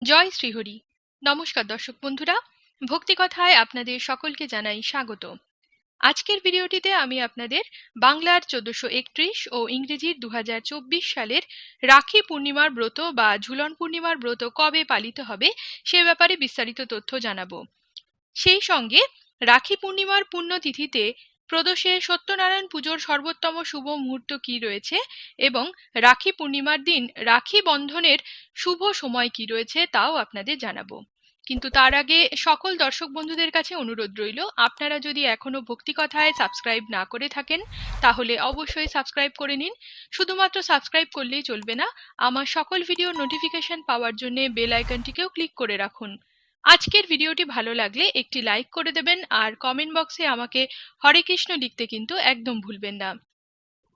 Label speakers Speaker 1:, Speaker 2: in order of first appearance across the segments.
Speaker 1: জয় শ্রীহরি। নমস্কার দর্শক বন্ধুরা, ভক্তিকথায় আপনাদের সকলকে জানাই স্বাগত। আজকের ভিডিওটিতে আমি আপনাদের বাংলার 1431 ও ইংরেজির 2024 সালের রাখি পূর্ণিমার ব্রত বা ঝুলন পূর্ণিমার ব্রত কবে পালিত হবে সে ব্যাপারে বিস্তারিত তথ্য জানাবো। সেই সঙ্গে রাখি পূর্ণিমার পুণ্যতিথিতে প্রদোষে সত্যনারায়ণ পুজোর সর্বোত্তম শুভ মুহূর্ত কি রয়েছে এবং রাখি পূর্ণিমার দিন রাখি বন্ধনের শুভ সময় কি রয়েছে তাও আপনাদের জানাবো। কিন্তু তার আগে সকল দর্শক বন্ধুদের কাছে অনুরোধ রইল, আপনারা যদি এখনো ভক্তিকথায় সাবস্ক্রাইব না করে থাকেন তাহলে অবশ্যই সাবস্ক্রাইব করে নিন। শুধুমাত্র সাবস্ক্রাইব করলেই চলবে না, আমার সকল ভিডিওর নোটিফিকেশন পাওয়ার জন্য বেল আইকনটিকেও ক্লিক করে রাখুন। আজকের ভিডিওটি ভালো লাগলে একটি লাইক করে দেবেন আর কমেন্ট বক্সে আমাকে হরে কৃষ্ণ লিখতে কিন্তু একদম ভুলবেন না।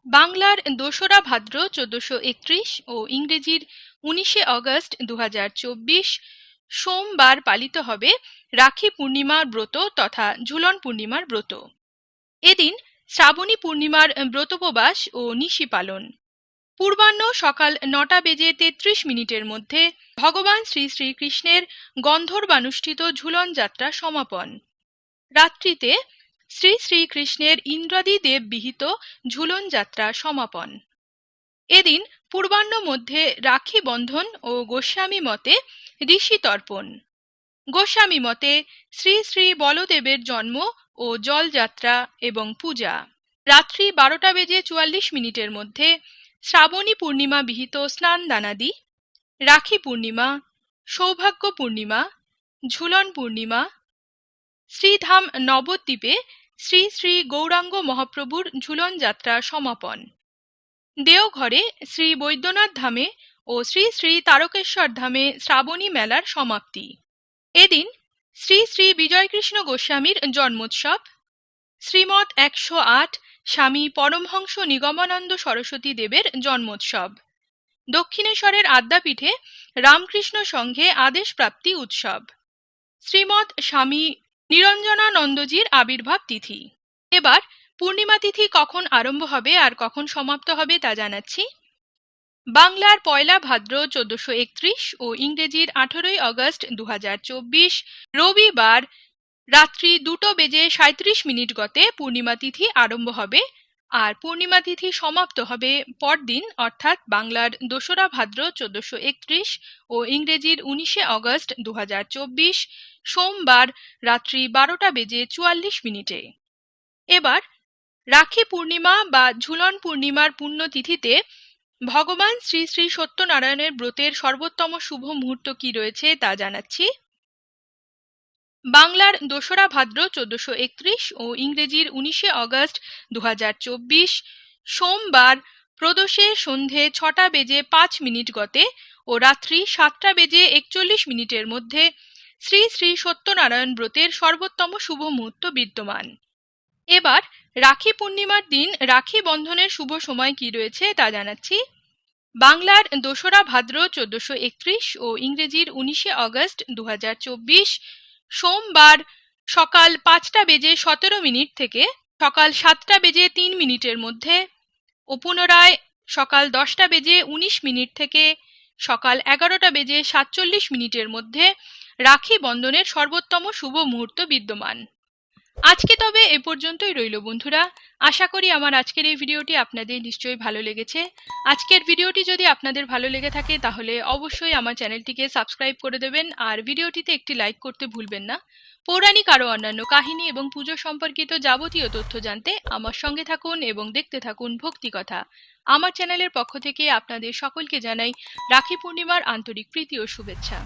Speaker 1: বাংলার 2রা ভাদ্র 1431 ও ইংরেজির 19শে অগস্ট 2024 সোমবার পালিত হবে রাখি পূর্ণিমার ব্রত তথা ঝুলন পূর্ণিমার ব্রত। এদিন শ্রাবণী পূর্ণিমার ব্রতোপবাস ও নিশি পালন। পূর্বাহ্ন সকাল 9:33 মধ্যে ভগবান শ্রী শ্রীকৃষ্ণের গন্ধর্বানুষ্ঠিত ঝুলন যাত্রা সমাপন। রাত্রিতে শ্রী শ্রীকৃষ্ণের ইন্দ্রাদি দেব বিহিত ঝুলন যাত্রা সমাপন। এদিন পূর্বাহ্ন মধ্যে রাখি বন্ধন ও গোস্বামী মতে ঋষি তর্পণ। গোস্বামী মতে শ্রী শ্রী বলদেবের জন্ম ও জলযাত্রা এবং পূজা। রাত্রি 12:44 মধ্যে শ্রাবণী পূর্ণিমা বিহিত স্নান দানাদি, রাখি পূর্ণিমা, সৌভাগ্য পূর্ণিমা, ঝুলন পূর্ণিমা। শ্রীধাম নবদ্বীপে শ্রী শ্রী গৌরাঙ্গ মহাপ্রভুর ঝুলন যাত্রা সমাপন। দেওঘরে শ্রী বৈদ্যনাথ ধামে ও শ্রী শ্রী তারকেশ্বর ধামে শ্রাবণী মেলার সমাপ্তি। এদিন শ্রী শ্রী বিজয়কৃষ্ণ গোস্বামীর জন্মোৎসব। শ্রীমৎ 108 স্বামী পরমহংস নিগমানন্দ সরস্বতী দেবের জন্মোৎসব। দক্ষিণেশ্বরের আদ্যাপীঠে রামকৃষ্ণ সংঘে আদেশ প্রাপ্তি উৎসব। শ্রীমৎ স্বামী নিরঞ্জনানন্দজির আবির্ভাব তিথি। এবার পূর্ণিমা তিথি কখন আরম্ভ হবে আর কখন সমাপ্ত হবে তা জানাচ্ছি। বাংলার 1লা ভাদ্র 1431 ও ইংরেজির 18ই অগস্ট 2024 রবিবার রাত্রি 2:37 গতে পূর্ণিমা তিথি আরম্ভ হবে আর পূর্ণিমা তিথি সমাপ্ত হবে পরদিন অর্থাৎ বাংলার 2রা ভাদ্র 1431 ও ইংরেজির 19শে অগস্ট 2024 সোমবার রাত্রি 12:44। এবার রাখি পূর্ণিমা বা ঝুলন পূর্ণিমার পুণ্যতিথিতে ভগবান শ্রী শ্রী সত্যনারায়ণের ব্রতের সর্বোত্তম শুভ মুহূর্ত কি রয়েছে তা জানাচ্ছি। বাংলার 2রা ভাদ্র 1431 ও ইংরেজির 19শে অগস্ট 2024 সোমবার প্রদোষে সন্ধে 6:05 গতে ও রাত্রি 7:41 মধ্যে শ্রী শ্রী সত্যনারায়ণ ব্রতের সর্বোত্তম শুভ মুহূর্ত বিদ্যমান। এবার রাখি পূর্ণিমার দিন রাখি বন্ধনের শুভ সময় কি রয়েছে তা জানাচ্ছি। বাংলার 2রা ভাদ্র 1431 ও ইংরেজির 19শে অগস্ট 2024 সোমবার সকাল 5:17 থেকে সকাল 7:03 মধ্যে ও পুনরায় সকাল 10:19 থেকে সকাল 11:47 মধ্যে রাখি বন্ধনের সর্বোত্তম শুভ মুহূর্ত বিদ্যমান। আজকে তবে এ পর্যন্তই রইল বন্ধুরা। আশা করি আমার আজকের এই ভিডিওটি আপনাদের নিশ্চয়ই ভালো লেগেছে। আজকের ভিডিওটি যদি আপনাদের ভালো লেগে থাকে তাহলে অবশ্যই আমার চ্যানেলটিকে সাবস্ক্রাইব করে দেবেন আর ভিডিওটিতে একটি লাইক করতে ভুলবেন না। পৌরাণিক আরও অন্যান্য কাহিনী এবং পুজো সম্পর্কিত যাবতীয় তথ্য জানতে আমার সঙ্গে থাকুন এবং দেখতে থাকুন ভক্তিকথা। আমার চ্যানেলের পক্ষ থেকে আপনাদের সকলকে জানাই রাখি পূর্ণিমার আন্তরিক প্রীতি ও শুভেচ্ছা।